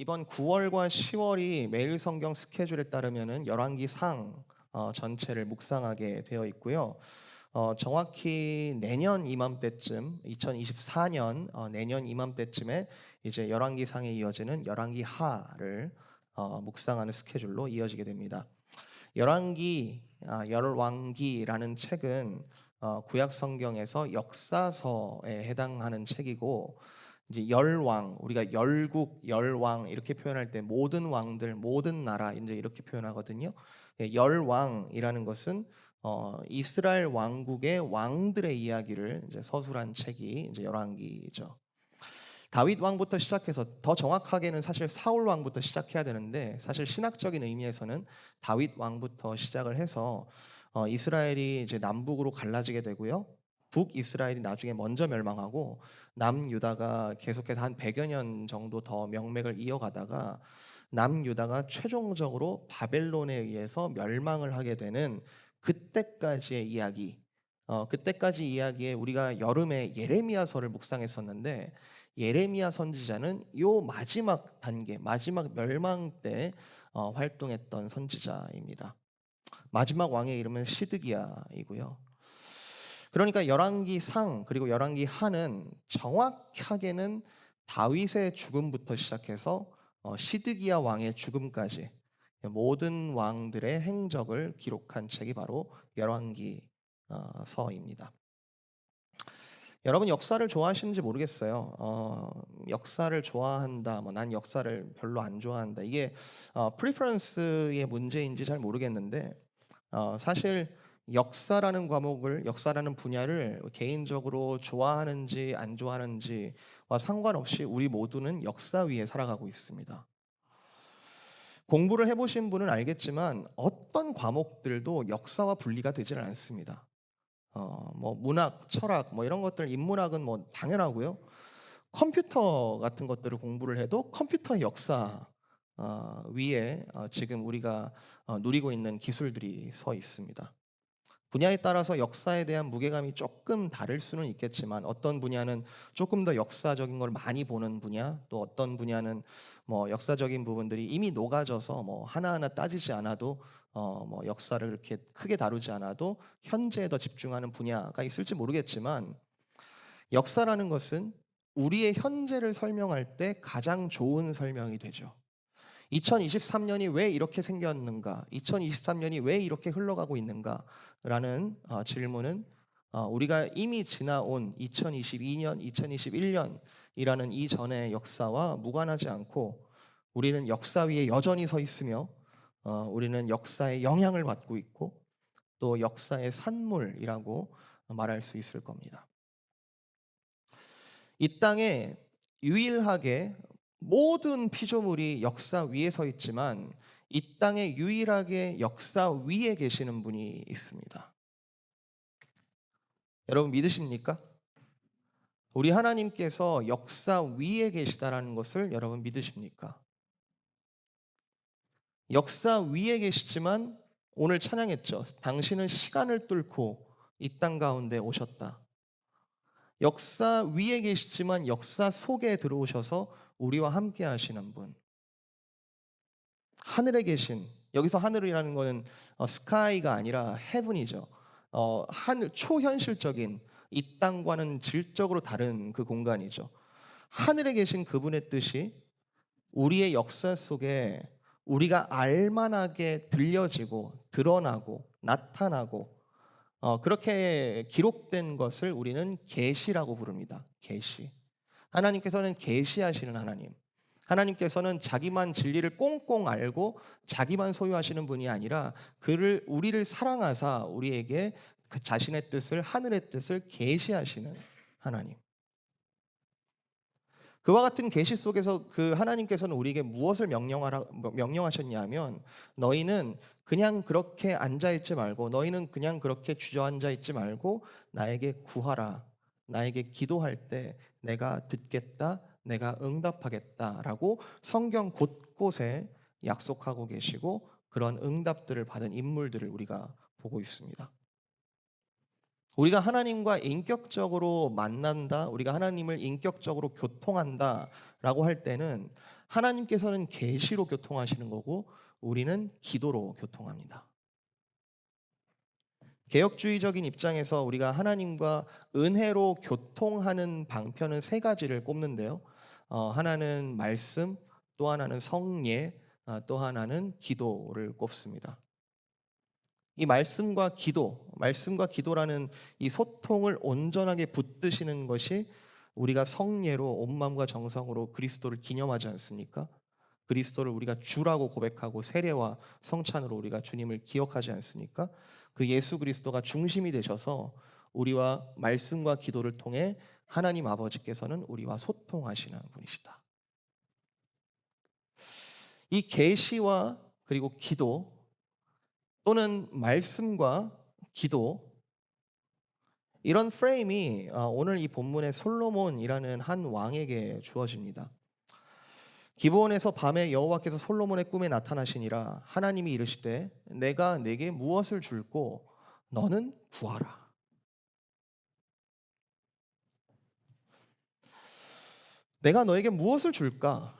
이번 9월과 10월이 매일 성경 스케줄에 따르면은 열왕기상 전체를 묵상하게 되어 있고요. 정확히 내년 이맘때쯤 2024년 내년 이맘때쯤에 이제 열왕기상에 이어지는 열왕기하를 묵상하는 스케줄로 이어지게 됩니다. 열왕기라는 책은 구약 성경에서 역사서에 해당하는 책이고 이제 열왕 우리가 열국 열왕 이렇게 표현할 때 모든 왕들 모든 나라 이제 이렇게 표현하거든요. 열왕이라는 것은 이스라엘 왕국의 왕들의 이야기를 이제 서술한 책이 이제 열왕기죠. 다윗 왕부터 시작해서 더 정확하게는 사실 사울 왕부터 시작해야 되는데 사실 신학적인 의미에서는 다윗 왕부터 시작을 해서 이스라엘이 이제 남북으로 갈라지게 되고요. 북이스라엘이 나중에 먼저 멸망하고 남유다가 계속해서 한 100여 년 정도 더 명맥을 이어가다가 남유다가 최종적으로 바벨론에 의해서 멸망을 하게 되는 그때까지의 이야기. 그때까지 이야기에 우리가 여름에 예레미야서를 묵상했었는데 예레미야 선지자는 요 마지막 단계, 마지막 멸망 때 활동했던 선지자입니다. 마지막 왕의 이름은 시드기야이고요. 그러니까 열왕기상 그리고 열왕기하는 정확하게는 다윗의 죽음부터 시작해서 시드기야 왕의 죽음까지 모든 왕들의 행적을 기록한 책이 바로 열왕기서입니다. 여러분 역사를 좋아하시는지 모르겠어요. 역사를 좋아한다, 뭐 난 역사를 별로 안 좋아한다. 이게 프리퍼런스의 문제인지 잘 모르겠는데 사실 역사라는 과목을 역사라는 분야를 개인적으로 좋아하는지 안 좋아하는지와 상관없이 우리 모두는 역사 위에 살아가고 있습니다. 공부를 해보신 분은 알겠지만 어떤 과목들도 역사와 분리가 되지는 않습니다. 뭐 문학, 철학, 뭐 이런 것들, 인문학은 뭐 당연하고요. 컴퓨터 같은 것들을 공부를 해도 컴퓨터의 역사 위에 지금 우리가 누리고 있는 기술들이 서 있습니다. 분야에 따라서 역사에 대한 무게감이 조금 다를 수는 있겠지만 어떤 분야는 조금 더 역사적인 걸 많이 보는 분야, 또 어떤 분야는 뭐 역사적인 부분들이 이미 녹아져서 뭐 하나하나 따지지 않아도 뭐 역사를 그렇게 크게 다루지 않아도 현재에 더 집중하는 분야가 있을지 모르겠지만 역사라는 것은 우리의 현재를 설명할 때 가장 좋은 설명이 되죠. 2023년이 왜 이렇게 생겼는가? 2023년이 왜 이렇게 흘러가고 있는가?라는 질문은 우리가 이미 지나온 2022년, 2021년이라는 이전의 역사와 무관하지 않고 우리는 역사 위에 여전히 서 있으며 우리는 역사의 영향을 받고 있고 또 역사의 산물이라고 말할 수 있을 겁니다. 이 땅에 유일하게 모든 피조물이 역사 위에 서 있지만 이 땅에 유일하게 역사 위에 계시는 분이 있습니다. 여러분 믿으십니까? 우리 하나님께서 역사 위에 계시다라는 것을 여러분 믿으십니까? 역사 위에 계시지만 오늘 찬양했죠. 당신은 시간을 뚫고 이 땅 가운데 오셨다. 역사 위에 계시지만 역사 속에 들어오셔서 우리와 함께 하시는 분. 하늘에 계신 여기서 하늘이라는 거는 스카이가 아니라 헤븐이죠. 하늘 초현실적인 이 땅과는 질적으로 다른 그 공간이죠. 하늘에 계신 그분의 뜻이 우리의 역사 속에 우리가 알만하게 들려지고 드러나고 나타나고 그렇게 기록된 것을 우리는 계시라고 부릅니다. 계시. 하나님께서는 계시하시는 하나님. 하나님께서는 자기만 진리를 꽁꽁 알고 자기만 소유하시는 분이 아니라 우리를 사랑하사 우리에게 그 자신의 뜻을 하늘의 뜻을 계시하시는 하나님. 그와 같은 계시 속에서 그 하나님께서는 우리에게 무엇을 명령하셨냐면 너희는 그냥 그렇게 앉아 있지 말고 너희는 그냥 그렇게 주저앉아 있지 말고 나에게 구하라. 나에게 기도할 때 내가 듣겠다. 내가 응답하겠다라고 성경 곳곳에 약속하고 계시고 그런 응답들을 받은 인물들을 우리가 보고 있습니다. 우리가 하나님과 인격적으로 만난다, 우리가 하나님을 인격적으로 교통한다라고 할 때는 하나님께서는 계시로 교통하시는 거고 우리는 기도로 교통합니다. 개혁주의적인 입장에서 우리가 하나님과 은혜로 교통하는 방편은 세 가지를 꼽는데요. 하나는 말씀, 또 하나는 성례, 또 하나는 기도를 꼽습니다. 이 말씀과 기도라는 이 소통을 온전하게 붙드시는 것이 우리가 성례로 온 마음과 정성으로 그리스도를 기념하지 않습니까? 그리스도를 우리가 주라고 고백하고 세례와 성찬으로 우리가 주님을 기억하지 않습니까? 그 예수 그리스도가 중심이 되셔서 우리와 말씀과 기도를 통해 하나님 아버지께서는 우리와 소통하시는 분이시다. 이 계시와 그리고 기도 또는 말씀과 기도, 이런 프레임이 오늘 이 본문의 솔로몬이라는 한 왕에게 주어집니다. 기브온에서 밤에 여호와께서 솔로몬의 꿈에 나타나시니라. 하나님이 이르시되 내가 내게 무엇을 줄고 너는 구하라. 내가 너에게 무엇을 줄까?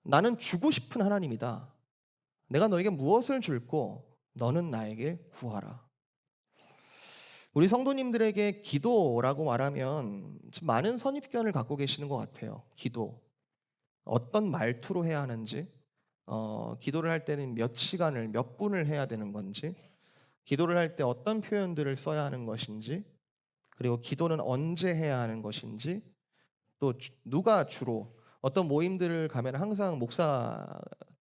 나는 주고 싶은 하나님이다. 내가 너에게 무엇을 줄고 너는 나에게 구하라. 우리 성도님들에게 기도라고 말하면 많은 선입견을 갖고 계시는 것 같아요. 기도. 어떤 말투로 해야 하는지, 기도를 할 때는 몇 시간을, 몇 분을 해야 되는 건지, 기도를 할 때 어떤 표현들을 써야 하는 것인지, 그리고 기도는 언제 해야 하는 것인지, 또 누가 주로 어떤 모임들을 가면 항상 목사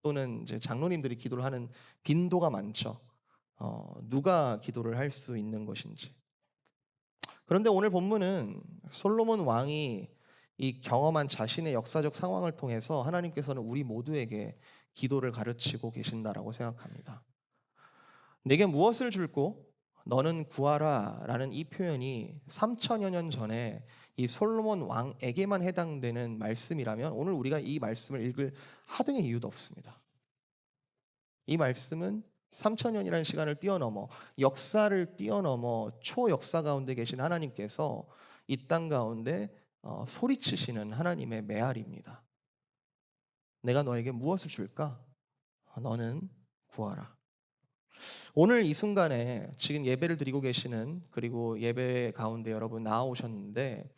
또는 이제 장로님들이 기도를 하는 빈도가 많죠. 누가 기도를 할 수 있는 것인지. 그런데 오늘 본문은 솔로몬 왕이 이 경험한 자신의 역사적 상황을 통해서 하나님께서는 우리 모두에게 기도를 가르치고 계신다라고 생각합니다. 내게 무엇을 줄고 너는 구하라 라는 이 표현이 3천여 년 전에 이 솔로몬 왕에게만 해당되는 말씀이라면 오늘 우리가 이 말씀을 읽을 하등의 이유도 없습니다. 이 말씀은 3천년이라는 시간을 뛰어넘어 역사를 뛰어넘어 초역사 가운데 계신 하나님께서 이 땅 가운데 소리치시는 하나님의 메아리입니다. 내가 너에게 무엇을 줄까? 너는 구하라. 오늘 이 순간에 지금 예배를 드리고 계시는, 그리고 예배 가운데 여러분 나아오셨는데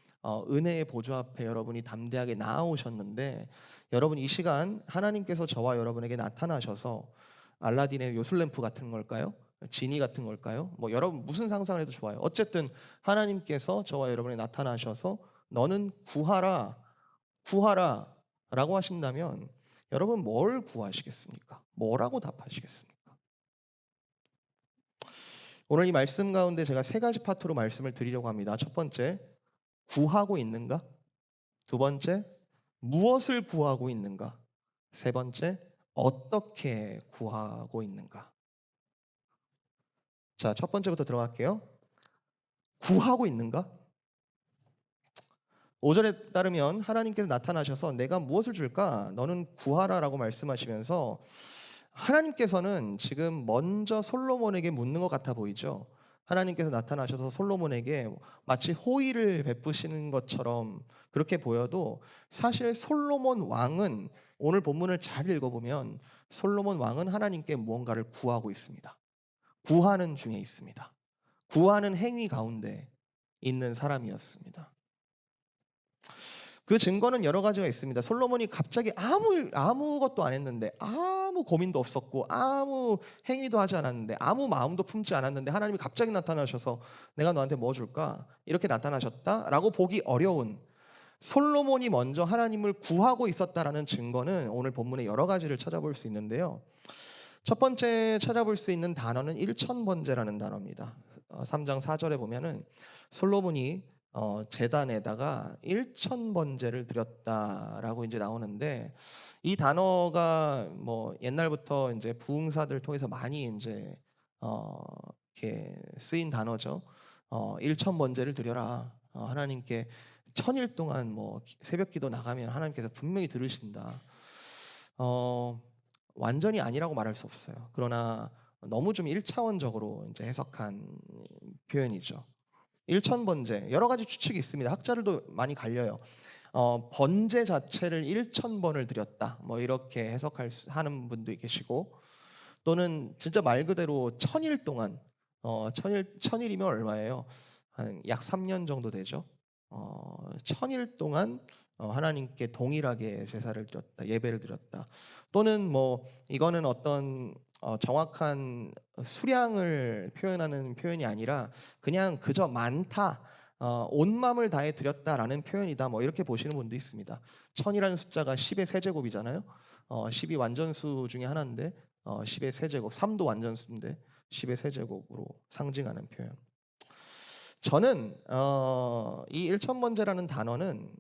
은혜의 보좌 앞에 여러분이 담대하게 나아오셨는데, 여러분 이 시간 하나님께서 저와 여러분에게 나타나셔서 알라딘의 요술램프 같은 걸까요? 지니 같은 걸까요? 여러분 무슨 상상을 해도 좋아요. 어쨌든 하나님께서 저와 여러분에게 나타나셔서 너는 구하라, 구하라 라고 하신다면 여러분 뭘 구하시겠습니까? 뭐라고 답하시겠습니까? 오늘 이 말씀 가운데 제가 세 가지 파트로 말씀을 드리려고 합니다. 첫 번째, 구하고 있는가? 두 번째, 무엇을 구하고 있는가? 세 번째, 어떻게 구하고 있는가? 자, 첫 번째부터 들어갈게요. 구하고 있는가? 5절에 따르면 하나님께서 나타나셔서 내가 무엇을 줄까? 너는 구하라라고 말씀하시면서 하나님께서는 지금 먼저 솔로몬에게 묻는 것 같아 보이죠. 하나님께서 나타나셔서 솔로몬에게 마치 호의를 베푸시는 것처럼 그렇게 보여도 사실 솔로몬 왕은, 오늘 본문을 잘 읽어보면 솔로몬 왕은 하나님께 무언가를 구하고 있습니다. 구하는 중에 있습니다. 구하는 행위 가운데 있는 사람이었습니다. 그 증거는 여러 가지가 있습니다. 솔로몬이 갑자기 아무것도 안 했는데, 아무 고민도 없었고, 아무 행위도 하지 않았는데, 아무 마음도 품지 않았는데 하나님이 갑자기 나타나셔서 내가 너한테 뭐 줄까? 이렇게 나타나셨다라고 보기 어려운, 솔로몬이 먼저 하나님을 구하고 있었다라는 증거는 오늘 본문에 여러 가지를 찾아볼 수 있는데요. 첫 번째 찾아볼 수 있는 단어는 일천번제라는 단어입니다. 3장 4절에 보면은 솔로몬이 제단에다가 1000번제를 드렸다라고 이제 나오는데, 이 단어가 옛날부터 이제 부흥사들 통해서 많이 이제 이렇게 쓰인 단어죠. 1000번제를 드려라. 하나님께 1000일 동안 새벽기도 나가면 하나님께서 분명히 들으신다. 완전히 아니라고 말할 수 없어요. 그러나 너무 좀 1차원적으로 이제 해석한 표현이죠. 1000번제, 여러 가지 추측이 있습니다. 학자들도 많이 갈려요. 번제 자체를 1,000번을 드렸다. 뭐 이렇게 하는 분도 계시고, 또는 진짜 말 그대로 천일 동안, 천일이면 얼마예요? 한 약 3년 정도 되죠. 천일 동안 하나님께 동일하게 제사를 드렸다, 예배를 드렸다. 또는 뭐 이거는 어떤 정확한 수량을 표현하는 표현이 아니라 그냥 그저 많다, 온 마음을 다해 드렸다라는 표현이다. 뭐 이렇게 보시는 분도 있습니다. 천이라는 숫자가 10의 세제곱이잖아요. 10이 완전수 중에 하나인데 10의 세제곱, 3도 완전수인데 10의 세제곱으로 상징하는 표현. 저는 이 일천번제라는 단어는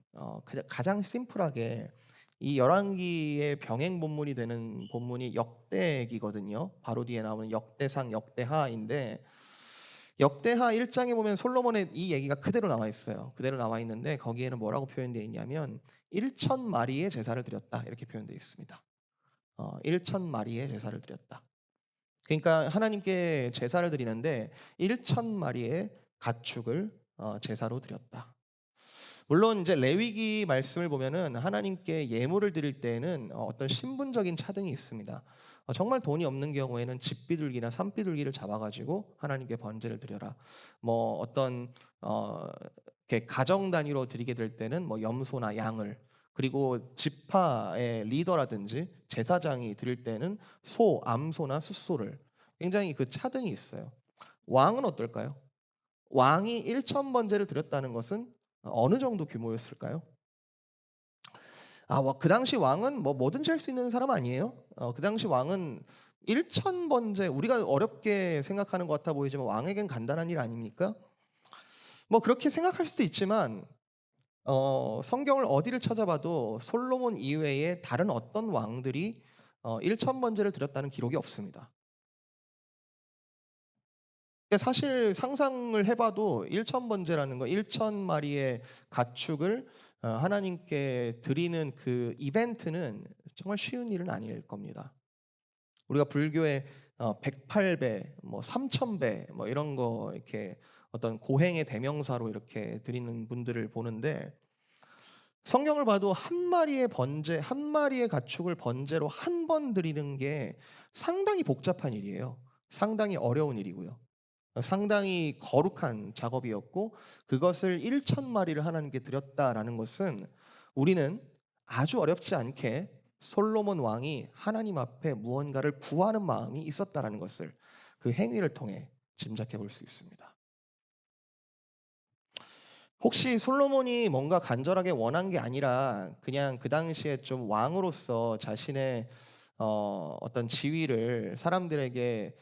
그냥 가장 심플하게 이 열왕기의 병행 본문이 되는 본문이 역대기거든요. 바로 뒤에 나오는 역대상, 역대하인데, 역대하 1장에 보면 솔로몬의 이 얘기가 그대로 나와 있어요. 그대로 나와 있는데 거기에는 뭐라고 표현되어 있냐면 1,000마리의 제사를 드렸다, 이렇게 표현되어 있습니다. 1,000마리의 제사를 드렸다. 그러니까 하나님께 제사를 드리는데 1,000마리의 가축을 제사로 드렸다. 물론 이제 레위기 말씀을 보면은 하나님께 예물을 드릴 때에는 어떤 신분적인 차등이 있습니다. 정말 돈이 없는 경우에는 집비둘기나 산비둘기를 잡아가지고 하나님께 번제를 드려라. 뭐 어떤 이렇게 가정 단위로 드리게 될 때는 뭐 염소나 양을, 그리고 지파의 리더라든지 제사장이 드릴 때는 소, 암소나 숫소를, 굉장히 그 차등이 있어요. 왕은 어떨까요? 왕이 1,000번제를 드렸다는 것은 어느 정도 규모였을까요? 그 당시 왕은 뭐 뭐든지 할 수 있는 사람 아니에요? 그 당시 왕은 1,000번제, 우리가 어렵게 생각하는 것 같아 보이지만 왕에겐 간단한 일 아닙니까? 뭐 그렇게 생각할 수도 있지만 성경을 어디를 찾아봐도 솔로몬 이외에 다른 어떤 왕들이 1,000번제를 드렸다는 기록이 없습니다. 사실 상상을 해봐도 1,000번제라는 거, 1,000마리의 가축을 하나님께 드리는 그 이벤트는 정말 쉬운 일은 아닐 겁니다. 우리가 불교의 108배, 뭐 3,000배, 뭐 이런 거 이렇게 어떤 고행의 대명사로 이렇게 드리는 분들을 보는데, 성경을 봐도 한 마리의 번제, 한 마리의 가축을 번제로 한 번 드리는 게 상당히 복잡한 일이에요. 상당히 어려운 일이고요. 상당히 거룩한 작업이었고, 그것을 1,000마리를 하나님께 드렸다라는 것은 우리는 아주 어렵지 않게 솔로몬 왕이 하나님 앞에 무언가를 구하는 마음이 있었다라는 것을 그 행위를 통해 짐작해 볼 수 있습니다. 혹시 솔로몬이 뭔가 간절하게 원한 게 아니라 그냥 그 당시에 좀 왕으로서 자신의 어떤 지위를 사람들에게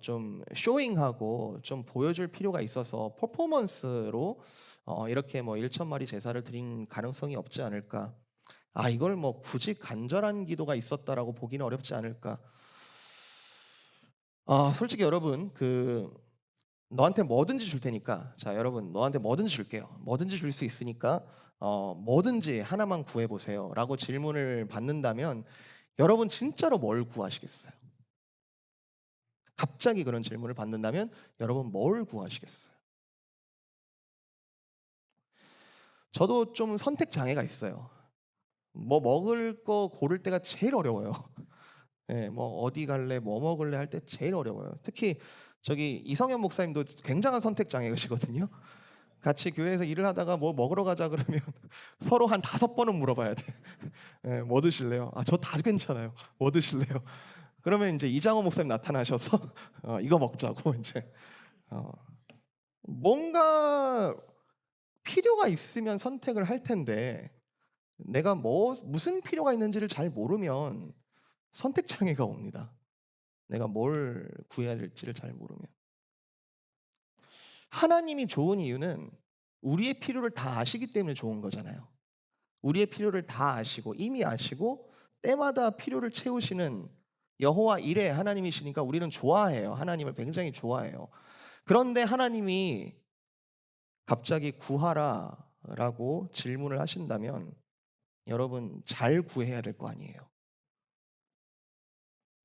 좀 쇼잉하고 좀 보여줄 필요가 있어서 퍼포먼스로 이렇게 뭐 1,000마리 제사를 드린 가능성이 없지 않을까? 이걸 뭐 굳이 간절한 기도가 있었다라고 보기는 어렵지 않을까? 솔직히 여러분, 너한테 뭐든지 줄 테니까, 자 여러분, 너한테 뭐든지 줄게요. 뭐든지 줄 수 있으니까 뭐든지 하나만 구해 보세요라고 질문을 받는다면 여러분 진짜로 뭘 구하시겠어요? 갑자기 그런 질문을 받는다면 여러분 뭘 구하시겠어요? 저도 좀 선택 장애가 있어요. 뭐 먹을 거 고를 때가 제일 어려워요. 네, 뭐 어디 갈래, 뭐 먹을래 할 때 제일 어려워요. 특히 저기 이성현 목사님도 굉장한 선택 장애시거든요. 같이 교회에서 일을 하다가 뭐 먹으러 가자 그러면 서로 한 5번은 물어봐야 돼. 네, 뭐 드실래요? 저 다 괜찮아요. 뭐 드실래요? 그러면 이제 이장호 목사님 나타나셔서 이거 먹자고 이제 뭔가 필요가 있으면 선택을 할 텐데, 내가 무슨 필요가 있는지를 잘 모르면 선택 장애가 옵니다. 내가 뭘 구해야 될지를 잘 모르면. 하나님이 좋은 이유는 우리의 필요를 다 아시기 때문에 좋은 거잖아요. 우리의 필요를 다 아시고 이미 아시고 때마다 필요를 채우시는 여호와 이레 하나님이시니까 우리는 좋아해요. 하나님을 굉장히 좋아해요. 그런데 하나님이 갑자기 구하라라고 질문을 하신다면 여러분 잘 구해야 될 거 아니에요.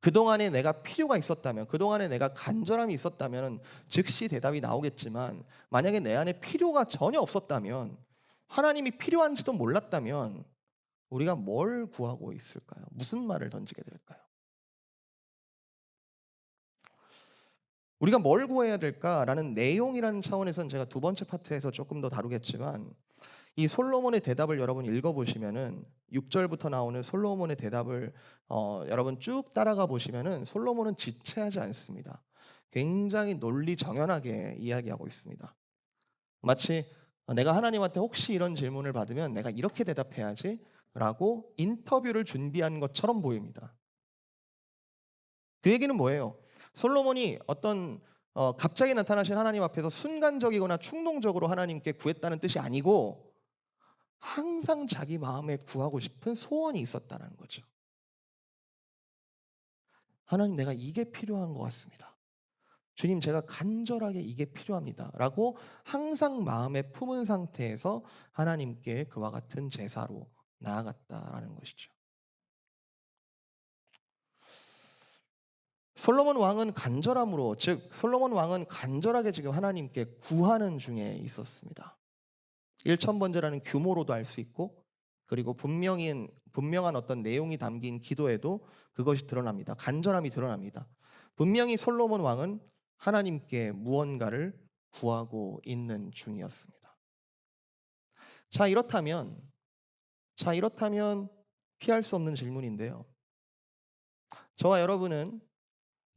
그동안에 내가 필요가 있었다면, 그동안에 내가 간절함이 있었다면 즉시 대답이 나오겠지만, 만약에 내 안에 필요가 전혀 없었다면 하나님이 필요한지도 몰랐다면 우리가 뭘 구하고 있을까요? 무슨 말을 던지게 될까요? 우리가 뭘 구해야 될까라는 내용이라는 차원에서는 제가 두 번째 파트에서 조금 더 다루겠지만, 이 솔로몬의 대답을 여러분 읽어보시면은 6절부터 나오는 솔로몬의 대답을 여러분 쭉 따라가 보시면은 솔로몬은 지체하지 않습니다. 굉장히 논리 정연하게 이야기하고 있습니다. 마치 내가 하나님한테 혹시 이런 질문을 받으면 내가 이렇게 대답해야지라고 인터뷰를 준비한 것처럼 보입니다. 그 얘기는 뭐예요? 솔로몬이 어떤 갑자기 나타나신 하나님 앞에서 순간적이거나 충동적으로 하나님께 구했다는 뜻이 아니고 항상 자기 마음에 구하고 싶은 소원이 있었다는 거죠. 하나님, 내가 이게 필요한 것 같습니다. 주님, 제가 간절하게 이게 필요합니다. 라고 항상 마음에 품은 상태에서 하나님께 그와 같은 제사로 나아갔다라는 것이죠. 솔로몬 왕은 간절함으로, 즉 솔로몬 왕은 간절하게 지금 하나님께 구하는 중에 있었습니다. 1,000번제라는 규모로도 알 수 있고, 그리고 분명한 어떤 내용이 담긴 기도에도 그것이 드러납니다. 간절함이 드러납니다. 분명히 솔로몬 왕은 하나님께 무언가를 구하고 있는 중이었습니다. 자, 이렇다면 피할 수 없는 질문인데요. 저와 여러분은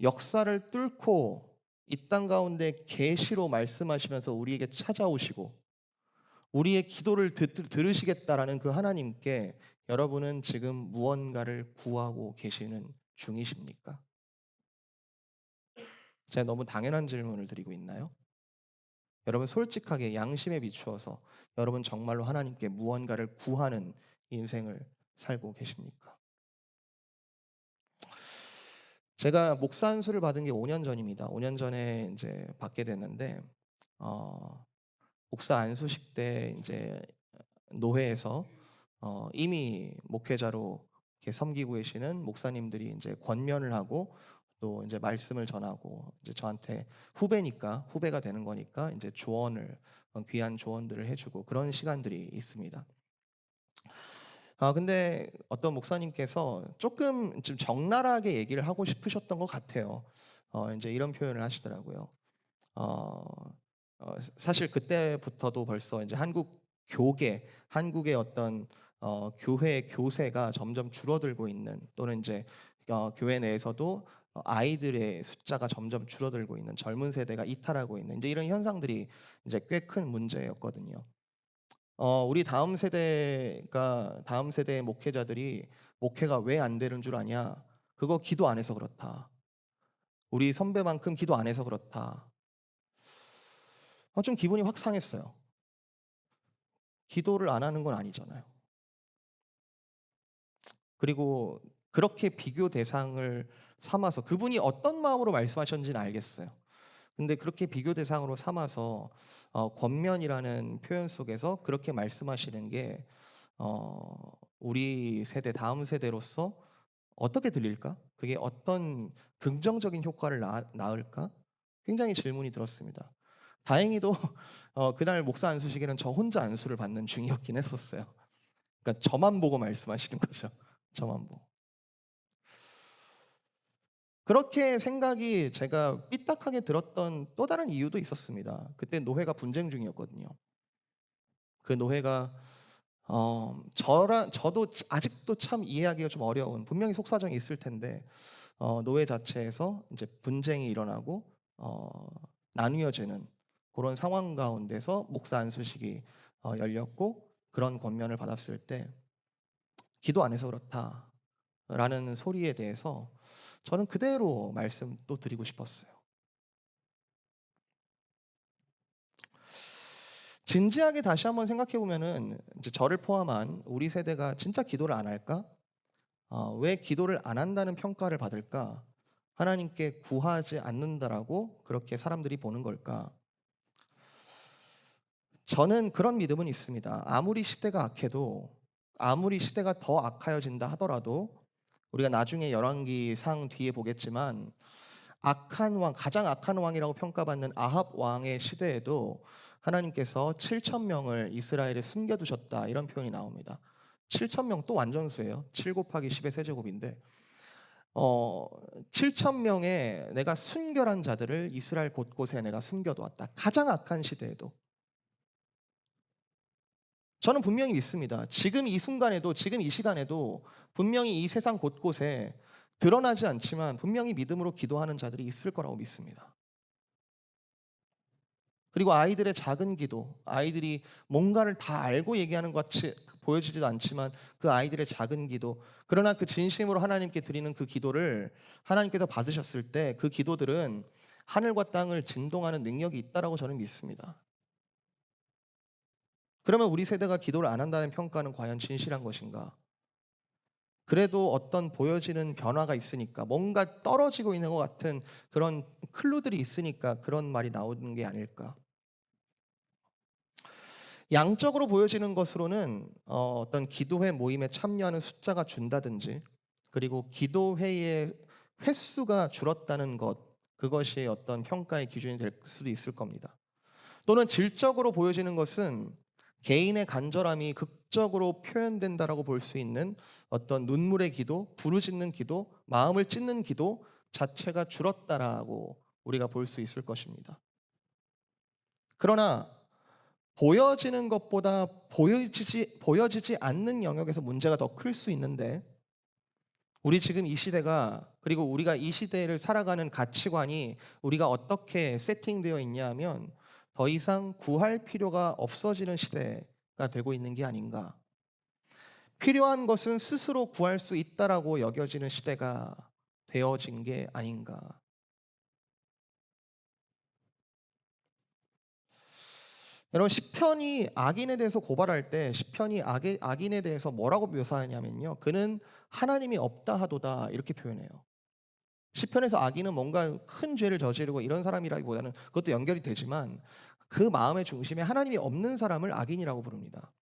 역사를 뚫고 이 땅 가운데 계시로 말씀하시면서 우리에게 찾아오시고 우리의 기도를 들으시겠다라는 그 하나님께 여러분은 지금 무언가를 구하고 계시는 중이십니까? 제가 너무 당연한 질문을 드리고 있나요? 여러분 솔직하게 양심에 비추어서 여러분 정말로 하나님께 무언가를 구하는 인생을 살고 계십니까? 제가 목사 안수를 받은 게 5년 전입니다. 5년 전에 이제 받게 됐는데 어, 목사 안수식 때 이제 노회에서 이미 목회자로 이렇게 섬기고 계시는 목사님들이 이제 권면을 하고 또 이제 말씀을 전하고 이제 저한테 후배가 되는 거니까 이제 조언을 귀한 조언들을 해주고 그런 시간들이 있습니다. 근데 어떤 목사님께서 조금 좀 적나라하게 얘기를 하고 싶으셨던 것 같아요. 이제 이런 표현을 하시더라고요. 어, 사실 그때부터도 벌써 이제 한국의 어떤 교회 교세가 점점 줄어들고 있는, 또는 이제 교회 내에서도 아이들의 숫자가 점점 줄어들고 있는, 젊은 세대가 이탈하고 있는 이제 이런 현상들이 이제 꽤 큰 문제였거든요. 우리 다음 세대의 목회자들이 목회가 왜 안 되는 줄 아냐? 그거 기도 안 해서 그렇다. 우리 선배만큼 기도 안 해서 그렇다. 좀 기분이 확 상했어요. 기도를 안 하는 건 아니잖아요. 그리고 그렇게 비교 대상을 삼아서 그분이 어떤 마음으로 말씀하셨는지는 알겠어요. 근데 그렇게 비교 대상으로 삼아서 권면이라는 표현 속에서 그렇게 말씀하시는 게 우리 세대, 다음 세대로서 어떻게 들릴까? 그게 어떤 긍정적인 효과를 낳을까? 굉장히 질문이 들었습니다. 다행히도 그날 목사 안수식에는 저 혼자 안수를 받는 중이었긴 했었어요. 그러니까 저만 보고 말씀하시는 거죠. 저만 보고. 그렇게 생각이 제가 삐딱하게 들었던 또 다른 이유도 있었습니다. 그때 노회가 분쟁 중이었거든요. 그 노회가 저도 아직도 참 이해하기가 좀 어려운, 분명히 속사정이 있을 텐데 노회 자체에서 이제 분쟁이 일어나고 나뉘어지는 그런 상황 가운데서 목사 안수식이 열렸고 그런 권면을 받았을 때 기도 안 해서 그렇다라는 소리에 대해서 저는 그대로 말씀 또 드리고 싶었어요. 진지하게 다시 한번 생각해 보면은 이제 저를 포함한 우리 세대가 진짜 기도를 안 할까? 왜 기도를 안 한다는 평가를 받을까? 하나님께 구하지 않는다라고 그렇게 사람들이 보는 걸까? 저는 그런 믿음은 있습니다. 아무리 시대가 악해도, 아무리 시대가 더 악하여진다 하더라도, 우리가 나중에 열왕기상 뒤에 보겠지만 가장 악한 왕이라고 평가받는 아합 왕의 시대에도 하나님께서 7천 명을 이스라엘에 숨겨두셨다 이런 표현이 나옵니다. 7천 명 또 완전수예요. 7 곱하기 10의 세제곱인데 7천 명의 내가 순결한 자들을 이스라엘 곳곳에 내가 숨겨두었다. 가장 악한 시대에도. 저는 분명히 믿습니다. 지금 이 순간에도 지금 이 시간에도 분명히 이 세상 곳곳에 드러나지 않지만 분명히 믿음으로 기도하는 자들이 있을 거라고 믿습니다. 그리고 아이들의 작은 기도, 아이들이 뭔가를 다 알고 얘기하는 것 같이 보여지지도 않지만 그 아이들의 작은 기도, 그러나 그 진심으로 하나님께 드리는 그 기도를 하나님께서 받으셨을 때 그 기도들은 하늘과 땅을 진동하는 능력이 있다라고 저는 믿습니다. 그러면 우리 세대가 기도를 안 한다는 평가는 과연 진실한 것인가? 그래도 어떤 보여지는 변화가 있으니까 뭔가 떨어지고 있는 것 같은 그런 클루들이 있으니까 그런 말이 나오는 게 아닐까? 양적으로 보여지는 것으로는 어떤 기도회 모임에 참여하는 숫자가 준다든지 그리고 기도회의 횟수가 줄었다는 것 그것이 어떤 평가의 기준이 될 수도 있을 겁니다. 또는 질적으로 보여지는 것은 개인의 간절함이 극적으로 표현된다라고 볼 수 있는 어떤 눈물의 기도, 부르짖는 기도, 마음을 찢는 기도 자체가 줄었다라고 우리가 볼 수 있을 것입니다. 그러나 보여지는 것보다 보여지지 않는 영역에서 문제가 더 클 수 있는데 우리 지금 이 시대가 그리고 우리가 이 시대를 살아가는 가치관이 우리가 어떻게 세팅되어 있냐 하면 더 이상 구할 필요가 없어지는 시대가 되고 있는 게 아닌가. 필요한 것은 스스로 구할 수 있다라고 여겨지는 시대가 되어진 게 아닌가. 여러분 시편이 악인에 대해서 고발할 때 시편이 악인에 대해서 뭐라고 묘사하냐면요. 그는 하나님이 없다 하도다 이렇게 표현해요. 시편에서 악인은 뭔가 큰 죄를 저지르고 이런 사람이라기보다는 그것도 연결이 되지만 그 마음의 중심에 하나님이 없는 사람을 악인이라고 부릅니다.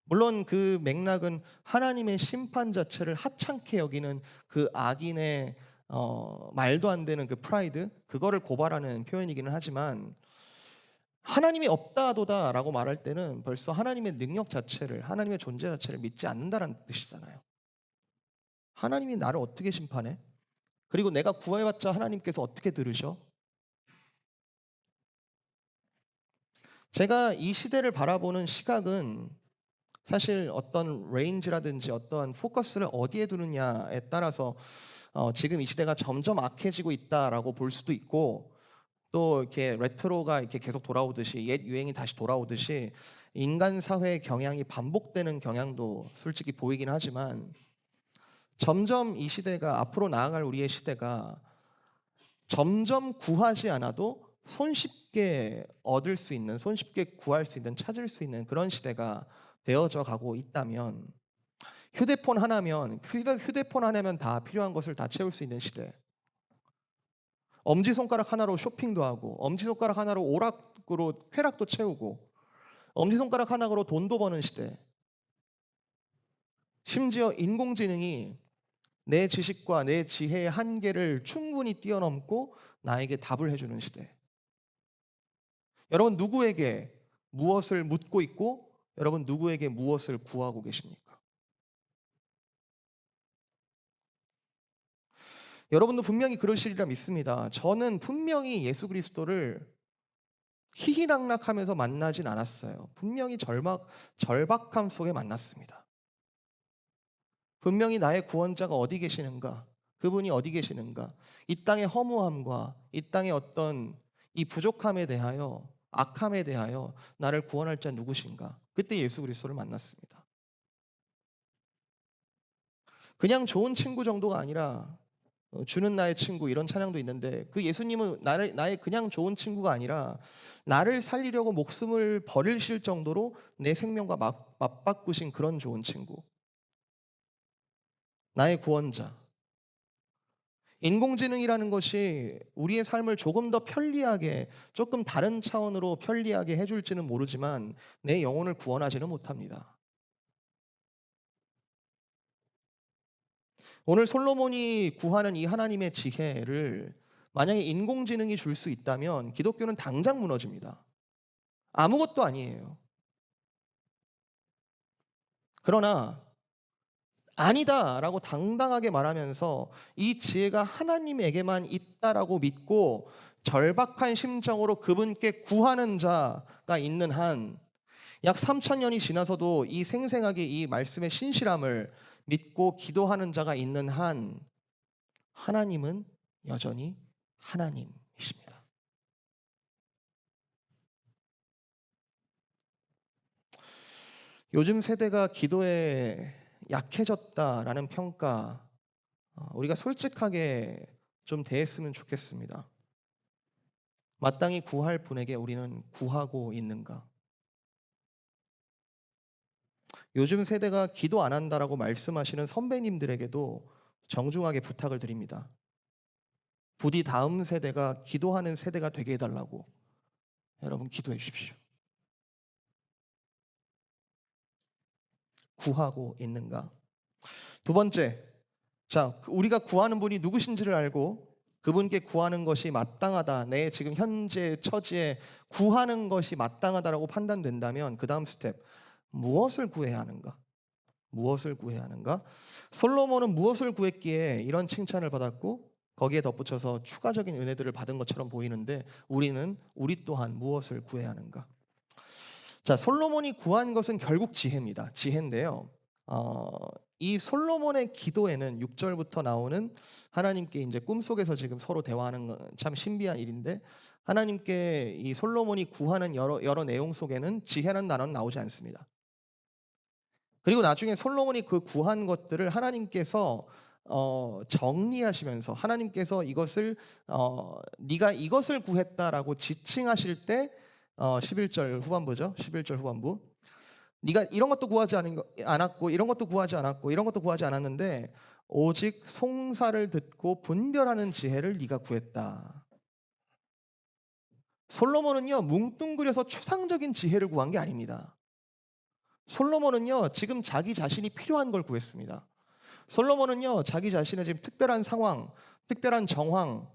물론 그 맥락은 하나님의 심판 자체를 하찮게 여기는 그 악인의 말도 안 되는 그 프라이드 그거를 고발하는 표현이기는 하지만 하나님이 없다도다라고 말할 때는 벌써 하나님의 능력 자체를 하나님의 존재 자체를 믿지 않는다는 뜻이잖아요. 하나님이 나를 어떻게 심판해? 그리고 내가 구해봤자 하나님께서 어떻게 들으셔? 제가 이 시대를 바라보는 시각은 사실 어떤 레인지라든지 어떤 포커스를 어디에 두느냐에 따라서 지금 이 시대가 점점 악해지고 있다라고 볼 수도 있고 또 이렇게 레트로가 이렇게 계속 돌아오듯이 옛 유행이 다시 돌아오듯이 인간 사회의 경향이 반복되는 경향도 솔직히 보이긴 하지만 점점 이 시대가 앞으로 나아갈 우리의 시대가 점점 구하지 않아도 손쉽게 얻을 수 있는 손쉽게 구할 수 있는 찾을 수 있는 그런 시대가 되어져 가고 있다면 휴대폰 하나면 다 필요한 것을 다 채울 수 있는 시대. 엄지손가락 하나로 쇼핑도 하고 엄지손가락 하나로 오락으로 쾌락도 채우고 엄지손가락 하나로 돈도 버는 시대. 심지어 인공지능이 내 지식과 내 지혜의 한계를 충분히 뛰어넘고 나에게 답을 해주는 시대. 여러분 누구에게 무엇을 묻고 있고 여러분 누구에게 무엇을 구하고 계십니까? 여러분도 분명히 그러시리라 믿습니다. 저는 분명히 예수 그리스도를 희희낙낙하면서 만나진 않았어요. 분명히 절박함 속에 만났습니다. 분명히 나의 구원자가 어디 계시는가? 그분이 어디 계시는가? 이 땅의 허무함과 이 땅의 어떤 이 부족함에 대하여 악함에 대하여 나를 구원할 자 누구신가? 그때 예수 그리스도를 만났습니다. 그냥 좋은 친구 정도가 아니라 주는 나의 친구 이런 찬양도 있는데 그 예수님은 나의 그냥 좋은 친구가 아니라 나를 살리려고 목숨을 버리실 정도로 내 생명과 맞바꾸신 그런 좋은 친구. 나의 구원자. 인공지능이라는 것이 우리의 삶을 조금 더 편리하게 조금 다른 차원으로 편리하게 해줄지는 모르지만 내 영혼을 구원하지는 못합니다. 오늘 솔로몬이 구하는 이 하나님의 지혜를 만약에 인공지능이 줄 수 있다면 기독교는 당장 무너집니다. 아무것도 아니에요. 그러나 아니다라고 당당하게 말하면서 이 지혜가 하나님에게만 있다라고 믿고 절박한 심정으로 그분께 구하는 자가 있는 한 약 3,000년이 지나서도 이 생생하게 이 말씀의 신실함을 믿고 기도하는 자가 있는 한 하나님은 여전히 하나님이십니다. 요즘 세대가 기도에 약해졌다라는 평가, 우리가 솔직하게 좀 대했으면 좋겠습니다. 마땅히 구할 분에게 우리는 구하고 있는가? 요즘 세대가 기도 안 한다라고 말씀하시는 선배님들에게도 정중하게 부탁을 드립니다. 부디 다음 세대가 기도하는 세대가 되게 해달라고 여러분 기도해 주십시오. 구하고 있는가? 두 번째, 자, 우리가 구하는 분이 누구신지를 알고 그분께 구하는 것이 마땅하다. 내 지금 현재 처지에 구하는 것이 마땅하다라고 판단된다면 그 다음 스텝, 무엇을 구해야 하는가? 무엇을 구해야 하는가? 솔로몬은 무엇을 구했기에 이런 칭찬을 받았고 거기에 덧붙여서 추가적인 은혜들을 받은 것처럼 보이는데 우리 또한 무엇을 구해야 하는가? 자, 솔로몬이 구한 것은 결국 지혜입니다. 지혜인데요. 이 솔로몬의 기도에는 6절부터 나오는 하나님께 이제 꿈속에서 지금 서로 대화하는 건 참 신비한 일인데 하나님께 이 솔로몬이 구하는 여러 내용 속에는 지혜라는 단어는 나오지 않습니다. 그리고 나중에 솔로몬이 그 구한 것들을 하나님께서 정리하시면서 하나님께서 이것을 네가 이것을 구했다라고 지칭하실 때 11절 후반부죠. 11절 후반부. 네가 이런 것도 구하지 않았고 이런 것도 구하지 않았고 이런 것도 구하지 않았는데 오직 송사를 듣고 분별하는 지혜를 네가 구했다. 솔로몬은요 뭉뚱그려서 추상적인 지혜를 구한 게 아닙니다. 솔로몬은요 지금 자기 자신이 필요한 걸 구했습니다. 솔로몬은요 자기 자신의 지금 특별한 상황, 특별한 정황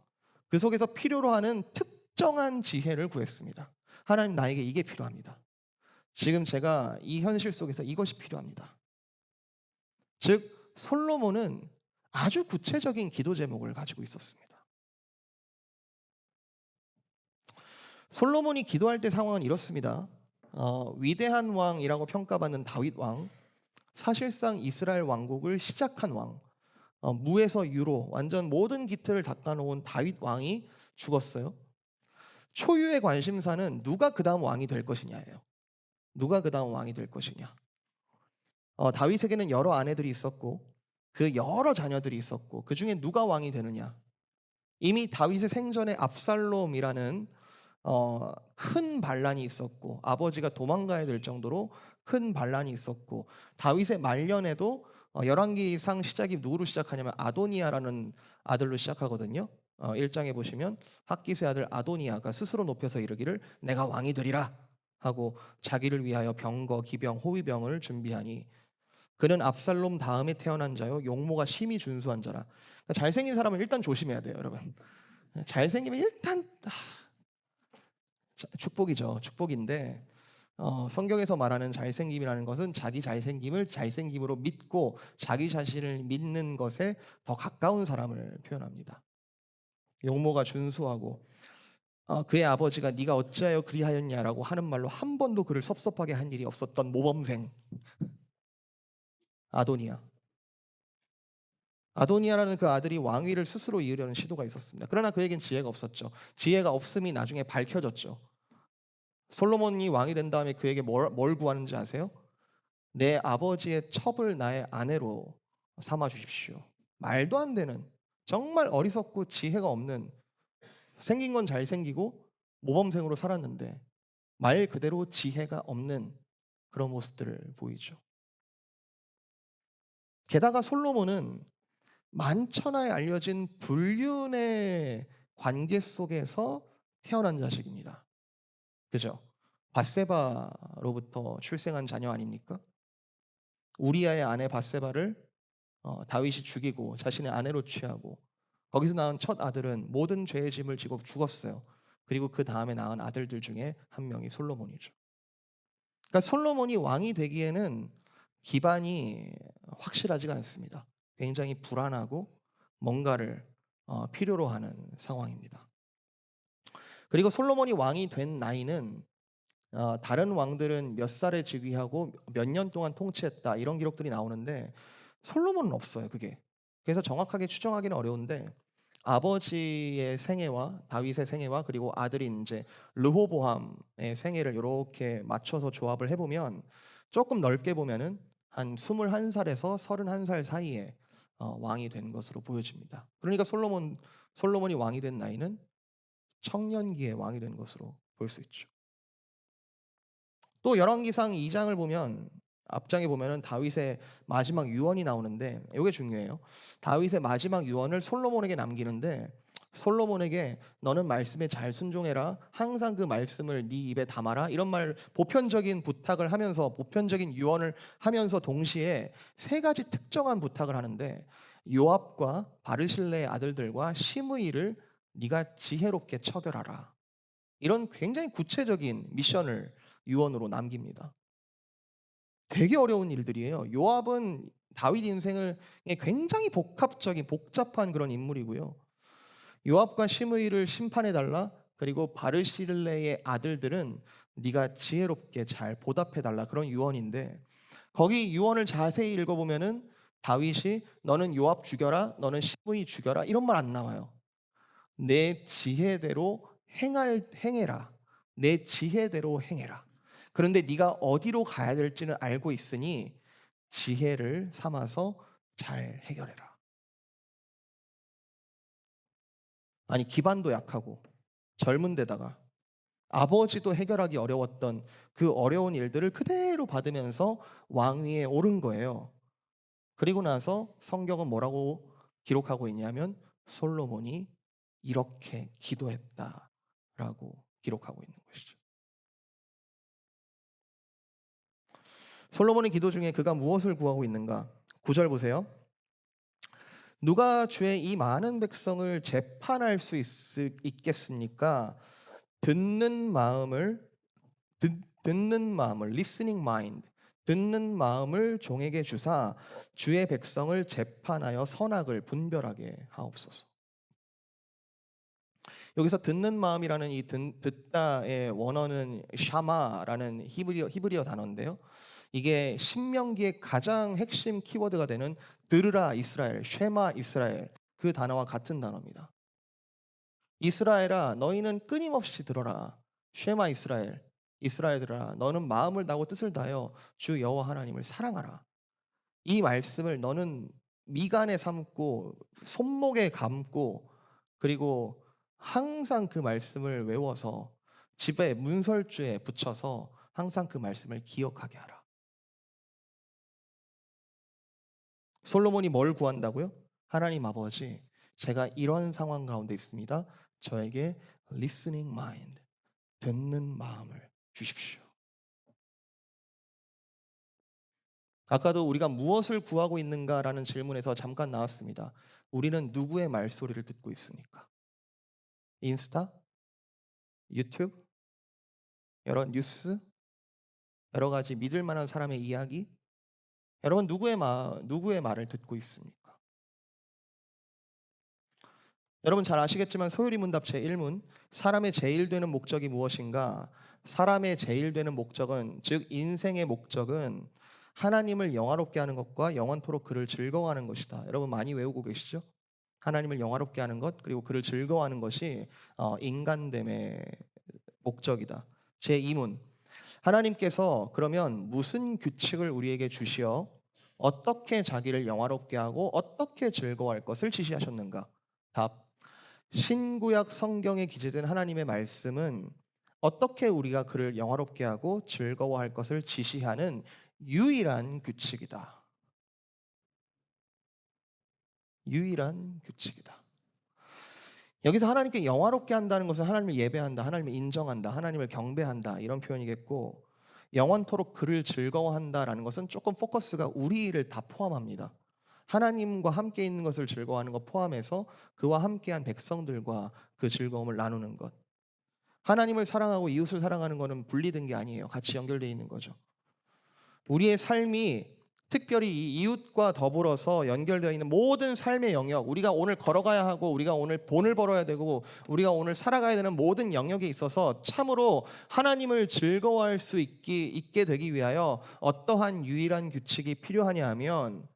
그 속에서 필요로 하는 특정한 지혜를 구했습니다. 하나님 나에게 이게 필요합니다. 지금 제가 이 현실 속에서 이것이 필요합니다. 즉 솔로몬은 아주 구체적인 기도 제목을 가지고 있었습니다. 솔로몬이 기도할 때 상황은 이렇습니다. 위대한 왕이라고 평가받는 다윗 왕, 사실상 이스라엘 왕국을 시작한 왕, 무에서 유로 완전 모든 기틀을 닦아놓은 다윗 왕이 죽었어요. 초유의 관심사는 누가 그 다음 왕이 될 것이냐예요. 누가 그 다음 왕이 될 것이냐. 다윗에게는 여러 아내들이 있었고 그 여러 자녀들이 있었고 그 중에 누가 왕이 되느냐. 이미 다윗의 생전에 압살롬이라는 큰 반란이 있었고 아버지가 도망가야 될 정도로 큰 반란이 있었고 다윗의 말년에도 열왕기상 시작이 누구로 시작하냐면 아도니아라는 아들로 시작하거든요. 1장에 보시면 핫깃의 아들 아도니아가 스스로 높여서 이르기를 내가 왕이 되리라 하고 자기를 위하여 병거, 기병, 호위병을 준비하니 그는 압살롬 다음에 태어난 자요 용모가 심히 준수한 자라. 그러니까 잘생긴 사람은 일단 조심해야 돼요, 여러분. 잘생기면 일단 축복이죠. 축복인데 성경에서 말하는 잘생김이라는 것은 자기 잘생김을 잘생김으로 믿고 자기 자신을 믿는 것에 더 가까운 사람을 표현합니다. 용모가 준수하고 그의 아버지가 네가 어찌하여 그리하였냐라고 하는 말로 한 번도 그를 섭섭하게 한 일이 없었던 모범생 아도니아. 아도니아라는 그 아들이 왕위를 스스로 이으려는 시도가 있었습니다. 그러나 그에겐 지혜가 없었죠. 지혜가 없음이 나중에 밝혀졌죠. 솔로몬이 왕이 된 다음에 그에게 뭘 구하는지 아세요? 내 아버지의 첩을 나의 아내로 삼아 주십시오. 말도 안 되는 정말 어리석고 지혜가 없는 생긴 건 잘생기고 모범생으로 살았는데 말 그대로 지혜가 없는 그런 모습들을 보이죠. 게다가 솔로몬은 만천하에 알려진 불륜의 관계 속에서 태어난 자식입니다. 그죠? 밧세바로부터 출생한 자녀 아닙니까? 우리아의 아내 밧세바를 다윗이 죽이고 자신의 아내로 취하고 거기서 낳은 첫 아들은 모든 죄의 짐을 지고 죽었어요. 그리고 그 다음에 낳은 아들들 중에 한 명이 솔로몬이죠. 그러니까 솔로몬이 왕이 되기에는 기반이 확실하지가 않습니다. 굉장히 불안하고 뭔가를 필요로 하는 상황입니다. 그리고 솔로몬이 왕이 된 나이는 다른 왕들은 몇 살에 즉위하고 몇 년 동안 통치했다 이런 기록들이 나오는데 솔로몬은 없어요, 그게. 그래서 정확하게 추정하기는 어려운데 아버지의 생애와 다윗의 생애와 그리고 아들이 이제 르호보암의 생애를 이렇게 맞춰서 조합을 해보면 조금 넓게 보면은 한 21살에서 31살 사이에 왕이 된 것으로 보여집니다. 그러니까 솔로몬이 왕이 된 나이는 청년기에 왕이 된 것으로 볼 수 있죠. 또 열왕기상 2장을 보면 앞장에 보면은 다윗의 마지막 유언이 나오는데 이게 중요해요. 다윗의 마지막 유언을 솔로몬에게 남기는데 솔로몬에게 너는 말씀에 잘 순종해라. 항상 그 말씀을 네 입에 담아라. 이런 말 보편적인 부탁을 하면서 보편적인 유언을 하면서 동시에 세 가지 특정한 부탁을 하는데 요압과 바르실레의 아들들과 시므이를 네가 지혜롭게 처결하라. 이런 굉장히 구체적인 미션을 유언으로 남깁니다. 되게 어려운 일들이에요. 요압은 다윗 인생을 굉장히 복잡한 그런 인물이고요. 요압과 시므이를 심판해 달라. 그리고 바르실레의 아들들은 네가 지혜롭게 잘 보답해 달라. 그런 유언인데 거기 유언을 자세히 읽어보면은 다윗이 너는 요압 죽여라, 너는 시므이 죽여라 이런 말 안 나와요. 내 지혜대로 행해라. 내 지혜대로 행해라. 그런데 네가 어디로 가야 될지는 알고 있으니 지혜를 삼아서 잘 해결해라. 아니 기반도 약하고 젊은 데다가 아버지도 해결하기 어려웠던 그 어려운 일들을 그대로 받으면서 왕위에 오른 거예요. 그리고 나서 성경은 뭐라고 기록하고 있냐면 솔로몬이 이렇게 기도했다라고 기록하고 있는 것이죠. 솔로몬의 기도 중에 그가 무엇을 구하고 있는가? 9절 보세요. 누가 주의 이 많은 백성을 재판할 수 있겠습니까? 듣는 마음을 listening mind 듣는 마음을 종에게 주사 주의 백성을 재판하여 선악을 분별하게 하옵소서. 여기서 듣는 마음이라는 이 듣다의 원어는 샤마라는 히브리어 단어인데요. 이게 신명기의 가장 핵심 키워드가 되는 들으라 이스라엘, 쉐마 이스라엘 그 단어와 같은 단어입니다. 이스라엘아 너희는 끊임없이 들어라. 쉐마 이스라엘, 이스라엘들아 너는 마음을 다하고 뜻을 다하여 주 여호와 하나님을 사랑하라. 이 말씀을 너는 미간에 삼고 손목에 감고 그리고 항상 그 말씀을 외워서 집에 문설주에 붙여서 항상 그 말씀을 기억하게 하라. 솔로몬이 뭘 구한다고요? 하나님 아버지, 제가 이런 상황 가운데 있습니다. 저에게 listening mind, 듣는 마음을 주십시오. 아까도 우리가 무엇을 구하고 있는가라는 질문에서 잠깐 나왔습니다. 우리는 누구의 말소리를 듣고 있습니까? 인스타? 유튜브? 여러 뉴스? 여러 가지 믿을 만한 사람의 이야기? 여러분 누구의 말을 듣고 있습니까? 여러분 잘 아시겠지만 소요리 문답 제1문 사람의 제일 되는 목적이 무엇인가? 사람의 제일 되는 목적은 즉 인생의 목적은 하나님을 영화롭게 하는 것과 영원토록 그를 즐거워하는 것이다. 여러분 많이 외우고 계시죠? 하나님을 영화롭게 하는 것 그리고 그를 즐거워하는 것이 인간됨의 목적이다. 제2문 하나님께서 그러면 무슨 규칙을 우리에게 주시어 어떻게 자기를 영화롭게 하고 어떻게 즐거워할 것을 지시하셨는가? 답. 신구약 성경에 기재된 하나님의 말씀은 어떻게 우리가 그를 영화롭게 하고 즐거워할 것을 지시하는 유일한 규칙이다. 유일한 규칙이다. 여기서 하나님께 영화롭게 한다는 것은 하나님을 예배한다, 하나님을 인정한다, 하나님을 경배한다 이런 표현이겠고 영원토록 그를 즐거워한다라는 것은 조금 포커스가 우리를 다 포함합니다. 하나님과 함께 있는 것을 즐거워하는 것 포함해서 그와 함께한 백성들과 그 즐거움을 나누는 것. 하나님을 사랑하고 이웃을 사랑하는 것은 분리된 게 아니에요. 같이 연결되어 있는 거죠. 우리의 삶이 특별히 이 이웃과 더불어서 연결되어 있는 모든 삶의 영역, 우리가 오늘 걸어가야 하고 우리가 오늘 돈을 벌어야 되고 우리가 오늘 살아가야 되는 모든 영역에 있어서 참으로 하나님을 즐거워할 수 있게 되기 위하여 어떠한 유일한 규칙이 필요하냐 하면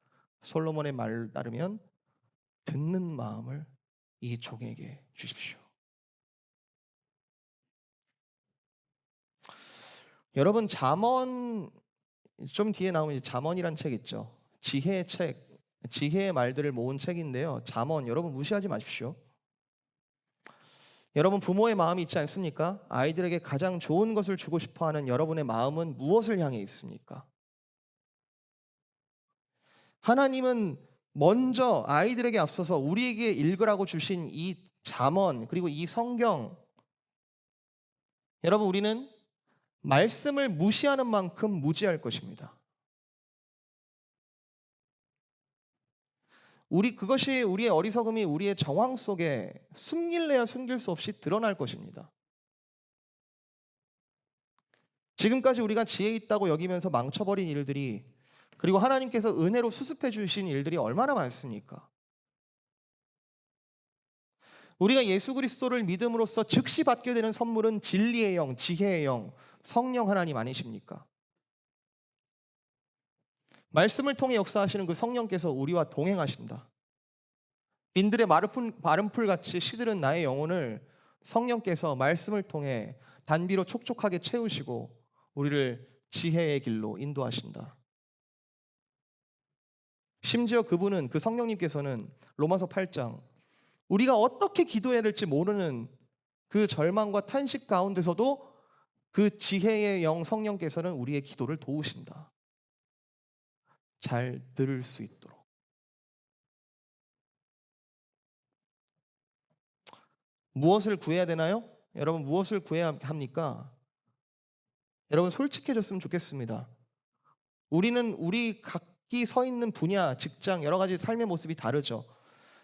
솔로몬의 말을 따르면 듣는 마음을 이 종에게 주십시오. 여러분, 잠언 좀 뒤에 나오면 잠언이란 책 있죠. 지혜의 책, 지혜의 말들을 모은 책인데요. 잠언 여러분 무시하지 마십시오. 여러분 부모의 마음이 있지 않습니까? 아이들에게 가장 좋은 것을 주고 싶어하는 여러분의 마음은 무엇을 향해 있습니까? 하나님은 먼저 아이들에게 앞서서 우리에게 읽으라고 주신 이 잠언 그리고 이 성경, 여러분 우리는 말씀을 무시하는 만큼 무지할 것입니다. 그것이 우리의 어리석음이 우리의 정황 속에 숨길래야 숨길 수 없이 드러날 것입니다. 지금까지 우리가 지혜 있다고 여기면서 망쳐버린 일들이, 그리고 하나님께서 은혜로 수습해 주신 일들이 얼마나 많습니까? 우리가 예수 그리스도를 믿음으로써 즉시 받게 되는 선물은 진리의 영, 지혜의 영, 성령 하나님 아니십니까? 말씀을 통해 역사하시는 그 성령께서 우리와 동행하신다. 빈들의 마른 풀같이 시들은 나의 영혼을 성령께서 말씀을 통해 단비로 촉촉하게 채우시고 우리를 지혜의 길로 인도하신다. 심지어 그분은, 그 성령님께서는 로마서 8장, 우리가 어떻게 기도해야 될지 모르는 그 절망과 탄식 가운데서도 그 지혜의 영 성령께서는 우리의 기도를 도우신다. 잘 들을 수 있도록. 무엇을 구해야 되나요? 여러분 무엇을 구해야 합니까? 여러분 솔직해졌으면 좋겠습니다. 우리 각기 서 있는 분야, 직장, 여러 가지 삶의 모습이 다르죠.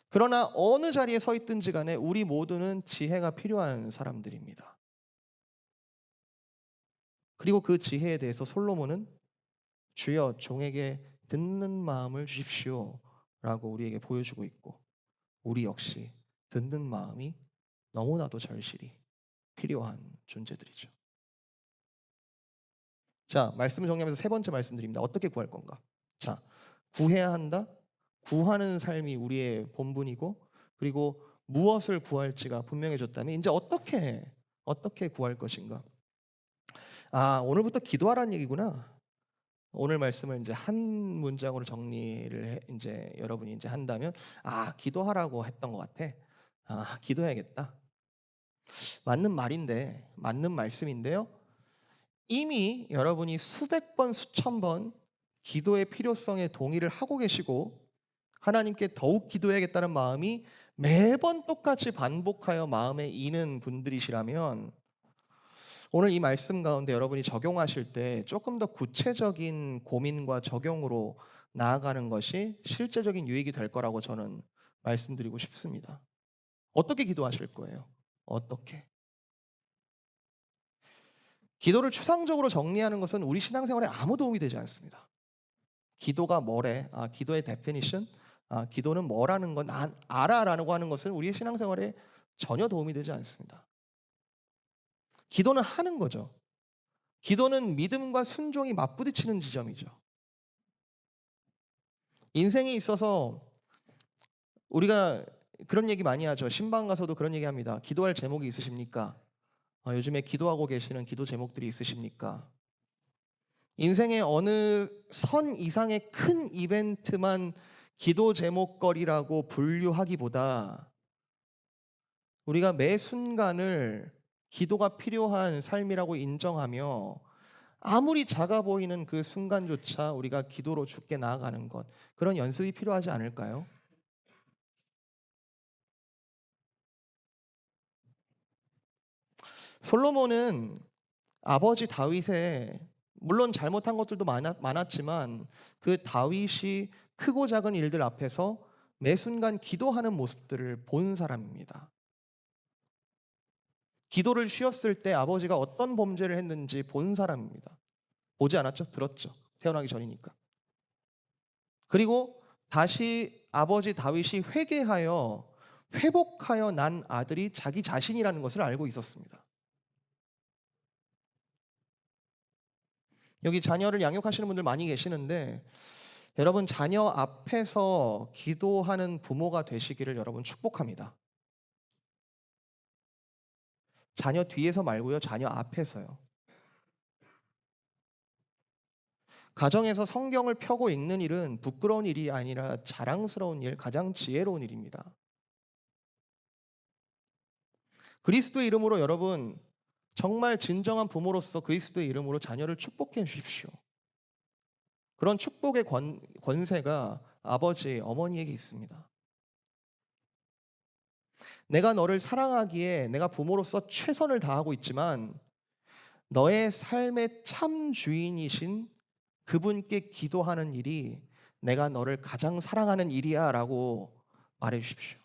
그러나 어느 자리에 서 있든지 간에 우리 모두는 지혜가 필요한 사람들입니다. 그리고 그 지혜에 대해서 솔로몬은 주여 종에게 듣는 마음을 주십시오 라고 우리에게 보여주고 있고, 우리 역시 듣는 마음이 너무나도 절실히 필요한 존재들이죠. 자, 말씀을 정리하면서 세 번째 말씀드립니다. 어떻게 구할 건가? 자, 구해야 한다. 구하는 삶이 우리의 본분이고, 그리고 무엇을 구할지가 분명해졌다면 이제 어떻게 구할 것인가? 아, 오늘부터 기도하라는 얘기구나. 오늘 말씀을 이제 한 문장으로 이제 여러분이 이제 한다면, 아, 기도하라고 했던 것 같아. 아, 기도해야겠다. 맞는 말인데, 맞는 말씀인데요. 이미 여러분이 수백 번, 수천 번 기도의 필요성에 동의를 하고 계시고 하나님께 더욱 기도해야겠다는 마음이 매번 똑같이 반복하여 마음에 이는 분들이시라면, 오늘 이 말씀 가운데 여러분이 적용하실 때 조금 더 구체적인 고민과 적용으로 나아가는 것이 실제적인 유익이 될 거라고 저는 말씀드리고 싶습니다. 어떻게 기도하실 거예요? 어떻게? 기도를 추상적으로 정리하는 것은 우리 신앙생활에 아무 도움이 되지 않습니다. 기도가 뭐래? 아, 기도의 데피니션? 아, 기도는 뭐라는 건 알아라고 하는 것은 우리의 신앙생활에 전혀 도움이 되지 않습니다. 기도는 하는 거죠. 기도는 믿음과 순종이 맞부딪히는 지점이죠. 인생에 있어서 우리가 그런 얘기 많이 하죠. 신방 가서도 그런 얘기 합니다. 기도할 제목이 있으십니까? 요즘에 기도하고 계시는 기도 제목들이 있으십니까? 인생의 어느 선 이상의 큰 이벤트만 기도 제목거리라고 분류하기보다 우리가 매 순간을 기도가 필요한 삶이라고 인정하며 아무리 작아 보이는 그 순간조차 우리가 기도로 주께 나아가는 것, 그런 연습이 필요하지 않을까요? 솔로몬은 아버지 다윗의, 물론 잘못한 것들도 많았지만 그 다윗이 크고 작은 일들 앞에서 매 순간 기도하는 모습들을 본 사람입니다. 기도를 쉬었을 때 아버지가 어떤 범죄를 했는지 본 사람입니다. 보지 않았죠? 들었죠. 태어나기 전이니까. 그리고 다시 아버지 다윗이 회복하여 난 아들이 자기 자신이라는 것을 알고 있었습니다. 여기 자녀를 양육하시는 분들 많이 계시는데 여러분 자녀 앞에서 기도하는 부모가 되시기를 여러분 축복합니다. 자녀 뒤에서 말고요. 자녀 앞에서요. 가정에서 성경을 펴고 읽는 일은 부끄러운 일이 아니라 자랑스러운 일, 가장 지혜로운 일입니다. 그리스도의 이름으로 여러분 정말 진정한 부모로서 그리스도의 이름으로 자녀를 축복해 주십시오. 그런 축복의 권세가 아버지, 어머니에게 있습니다. 내가 너를 사랑하기에 내가 부모로서 최선을 다하고 있지만 너의 삶의 참 주인이신 그분께 기도하는 일이 내가 너를 가장 사랑하는 일이야 라고 말해 주십시오.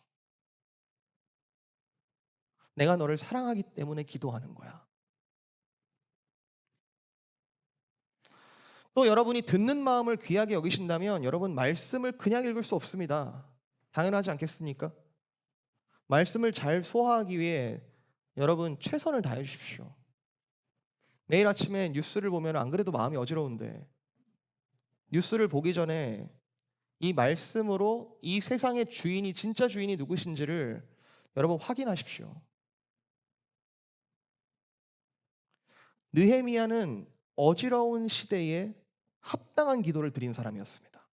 내가 너를 사랑하기 때문에 기도하는 거야. 또 여러분이 듣는 마음을 귀하게 여기신다면 여러분 말씀을 그냥 읽을 수 없습니다. 당연하지 않겠습니까? 말씀을 잘 소화하기 위해 여러분 최선을 다해 주십시오. 매일 아침에 뉴스를 보면 안 그래도 마음이 어지러운데 뉴스를 보기 전에 이 말씀으로 이 세상의 주인이 진짜 주인이 누구신지를 여러분 확인하십시오. 느헤미야는 어지러운 시대에 합당한 기도를 드린 사람이었습니다.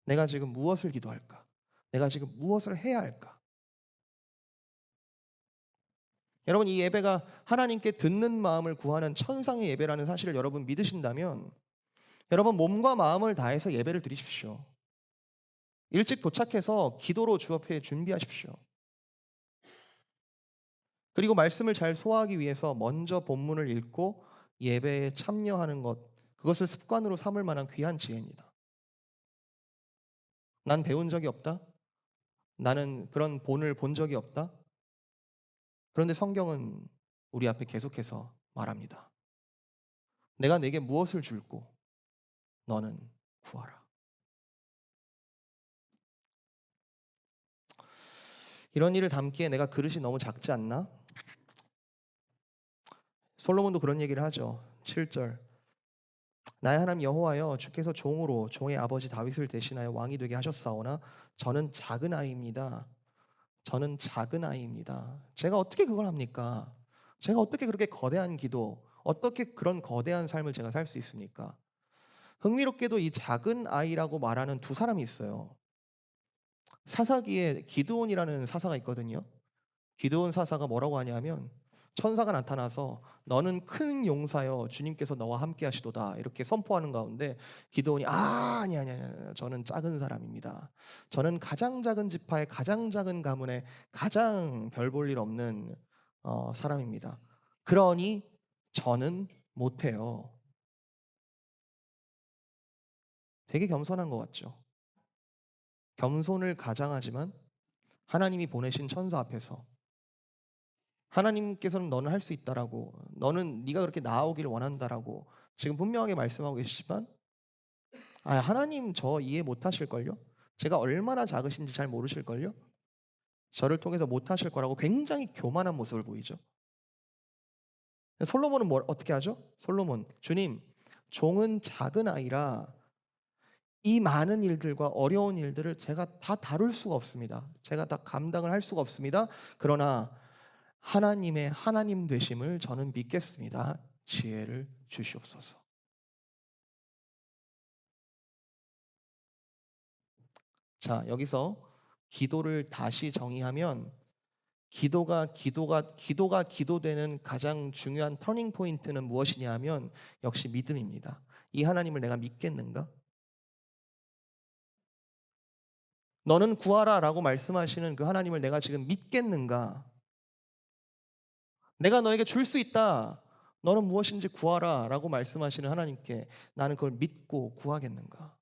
내가 지금 무엇을 기도할까? 내가 지금 무엇을 해야 할까? 여러분 이 예배가 하나님께 듣는 마음을 구하는 천상의 예배라는 사실을 여러분 믿으신다면 여러분 몸과 마음을 다해서 예배를 드리십시오. 일찍 도착해서 기도로 주 앞에 준비하십시오. 그리고 말씀을 잘 소화하기 위해서 먼저 본문을 읽고 예배에 참여하는 것, 그것을 습관으로 삼을 만한 귀한 지혜입니다. 난 배운 적이 없다? 나는 그런 본을 본 적이 없다? 그런데 성경은 우리 앞에 계속해서 말합니다. 내가 내게 무엇을 줄고 너는 구하라. 이런 일을 담기에 내가 그릇이 너무 작지 않나? 솔로몬도 그런 얘기를 하죠. 7절. 나의 하나님 여호와여 주께서 종으로 종의 아버지 다윗을 대신하여 왕이 되게 하셨사오나 저는 작은 아이입니다. 저는 작은 아이입니다. 제가 어떻게 그걸 합니까? 제가 어떻게 그렇게 거대한 기도, 어떻게 그런 거대한 삶을 제가 살 수 있습니까? 흥미롭게도 이 작은 아이라고 말하는 두 사람이 있어요. 사사기에 기드온이라는 사사가 있거든요. 기드온 사사가 뭐라고 하냐면 천사가 나타나서 너는 큰 용사여 주님께서 너와 함께 하시도다 이렇게 선포하는 가운데 기드온이 아니 저는 작은 사람입니다. 저는 가장 작은 지파의 가장 작은 가문의 가장 별 볼 일 없는 사람입니다. 그러니 저는 못해요. 되게 겸손한 것 같죠. 겸손을 가장하지만 하나님이 보내신 천사 앞에서 하나님께서는 너는 할 수 있다라고 너는 네가 그렇게 나아오기를 원한다라고 지금 분명하게 말씀하고 계시지만 하나님 저 이해 못하실걸요? 제가 얼마나 작으신지 잘 모르실걸요? 저를 통해서 못하실 거라고 굉장히 교만한 모습을 보이죠. 솔로몬은 어떻게 하죠? 솔로몬 주님 종은 작은 아이라 이 많은 일들과 어려운 일들을 제가 다 다룰 수가 없습니다. 제가 다 감당을 할 수가 없습니다. 그러나 하나님의 하나님 되심을 저는 믿겠습니다. 지혜를 주시옵소서. 자, 여기서 기도를 다시 정의하면 기도가 기도되는 가장 중요한 터닝 포인트는 무엇이냐 하면 역시 믿음입니다. 이 하나님을 내가 믿겠는가? 너는 구하라라고 말씀하시는 그 하나님을 내가 지금 믿겠는가? 내가 너에게 줄 수 있다. 너는 무엇인지 구하라라고 말씀하시는 하나님께 나는 그걸 믿고 구하겠는가?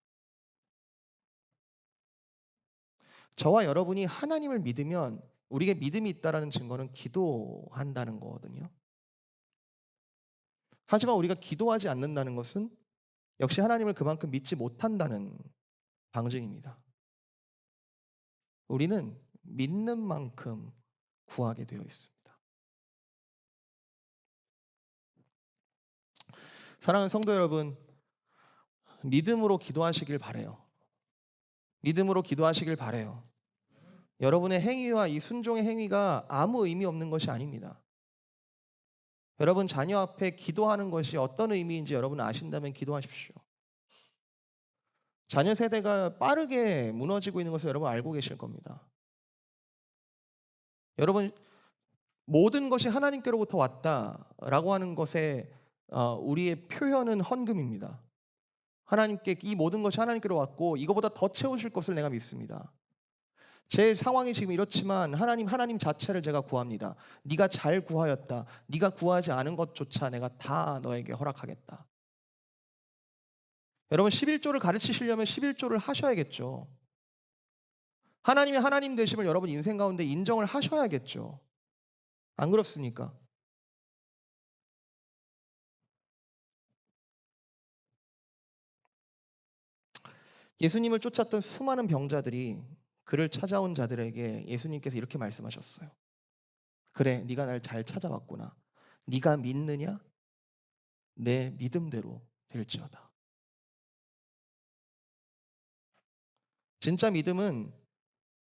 저와 여러분이 하나님을 믿으면 우리에게 믿음이 있다라는 증거는 기도한다는 거거든요. 하지만 우리가 기도하지 않는다는 것은 역시 하나님을 그만큼 믿지 못한다는 방증입니다. 우리는 믿는 만큼 구하게 되어 있습니다. 사랑하는 성도 여러분, 믿음으로 기도하시길 바래요. 믿음으로 기도하시길 바래요. 여러분의 행위와 이 순종의 행위가 아무 의미 없는 것이 아닙니다. 여러분 자녀 앞에 기도하는 것이 어떤 의미인지 여러분 아신다면 기도하십시오. 자녀 세대가 빠르게 무너지고 있는 것을 여러분 알고 계실 겁니다. 여러분 모든 것이 하나님께로부터 왔다라고 하는 것에 우리의 표현은 헌금입니다. 하나님께 이 모든 것이 하나님께로 왔고 이거보다 더 채우실 것을 내가 믿습니다. 제 상황이 지금 이렇지만 하나님 자체를 제가 구합니다. 네가 잘 구하였다. 네가 구하지 않은 것조차 내가 다 너에게 허락하겠다. 여러분 11조를 가르치시려면 11조를 하셔야겠죠. 하나님이 하나님 되심을 여러분 인생 가운데 인정을 하셔야겠죠. 안 그렇습니까? 예수님을 쫓았던 수많은 병자들이 그를 찾아온 자들에게 예수님께서 이렇게 말씀하셨어요. 그래, 네가 날 잘 찾아왔구나. 네가 믿느냐? 내 믿음대로 될지어다. 진짜 믿음은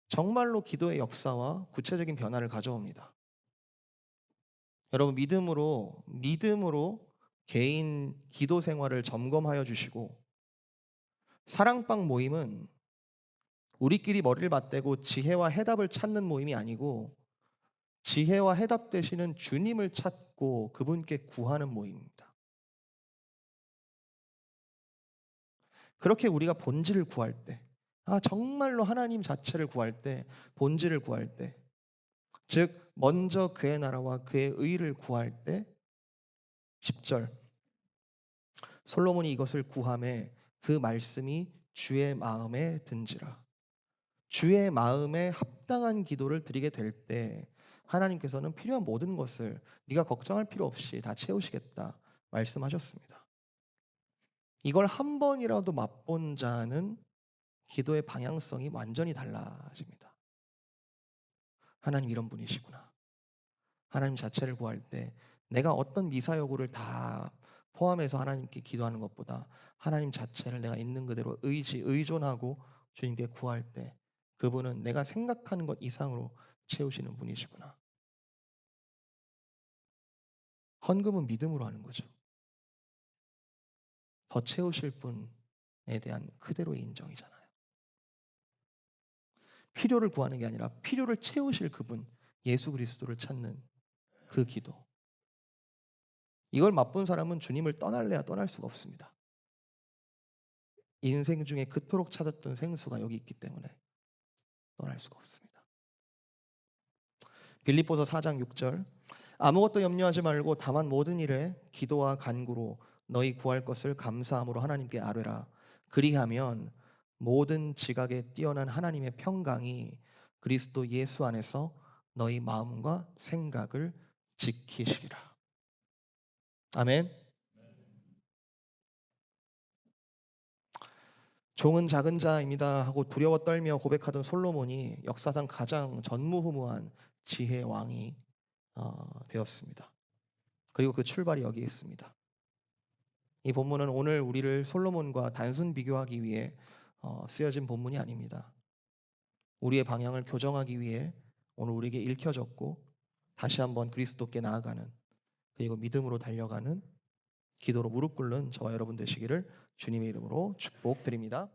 정말로 기도의 역사와 구체적인 변화를 가져옵니다. 여러분 믿음으로 개인 기도 생활을 점검하여 주시고 사랑방 모임은 우리끼리 머리를 맞대고 지혜와 해답을 찾는 모임이 아니고 지혜와 해답 되시는 주님을 찾고 그분께 구하는 모임입니다. 그렇게 우리가 본질을 구할 때, 정말로 하나님 자체를 구할 때, 본질을 구할 때, 즉 먼저 그의 나라와 그의 의를 구할 때 10절 솔로몬이 이것을 구하매 그 말씀이 주의 마음에 든지라. 주의 마음에 합당한 기도를 드리게 될 때 하나님께서는 필요한 모든 것을 네가 걱정할 필요 없이 다 채우시겠다 말씀하셨습니다. 이걸 한 번이라도 맛본 자는 기도의 방향성이 완전히 달라집니다. 하나님 이런 분이시구나. 하나님 자체를 구할 때 내가 어떤 미사여구를 다 포함해서 하나님께 기도하는 것보다 하나님 자체를 내가 있는 그대로 의존하고 주님께 구할 때 그분은 내가 생각하는 것 이상으로 채우시는 분이시구나. 헌금은 믿음으로 하는 거죠. 더 채우실 분에 대한 그대로의 인정이잖아요. 필요를 구하는 게 아니라 필요를 채우실 그분 예수 그리스도를 찾는 그 기도. 이걸 맛본 사람은 주님을 떠날래야 떠날 수가 없습니다. 인생 중에 그토록 찾았던 생수가 여기 있기 때문에 떠날 수가 없습니다. 빌립보서 4장 6절 아무것도 염려하지 말고 다만 모든 일에 기도와 간구로 너희 구할 것을 감사함으로 하나님께 아뢰라. 그리하면 모든 지각에 뛰어난 하나님의 평강이 그리스도 예수 안에서 너희 마음과 생각을 지키시리라. 아멘. 종은 작은 자입니다 하고 두려워 떨며 고백하던 솔로몬이 역사상 가장 전무후무한 지혜의 왕이 되었습니다. 그리고 그 출발이 여기 있습니다. 이 본문은 오늘 우리를 솔로몬과 단순 비교하기 위해 쓰여진 본문이 아닙니다. 우리의 방향을 교정하기 위해 오늘 우리에게 읽혀졌고 다시 한번 그리스도께 나아가는 그리고 믿음으로 달려가는 기도로 무릎 꿇는 저와 여러분 되시기를 주님의 이름으로 축복드립니다.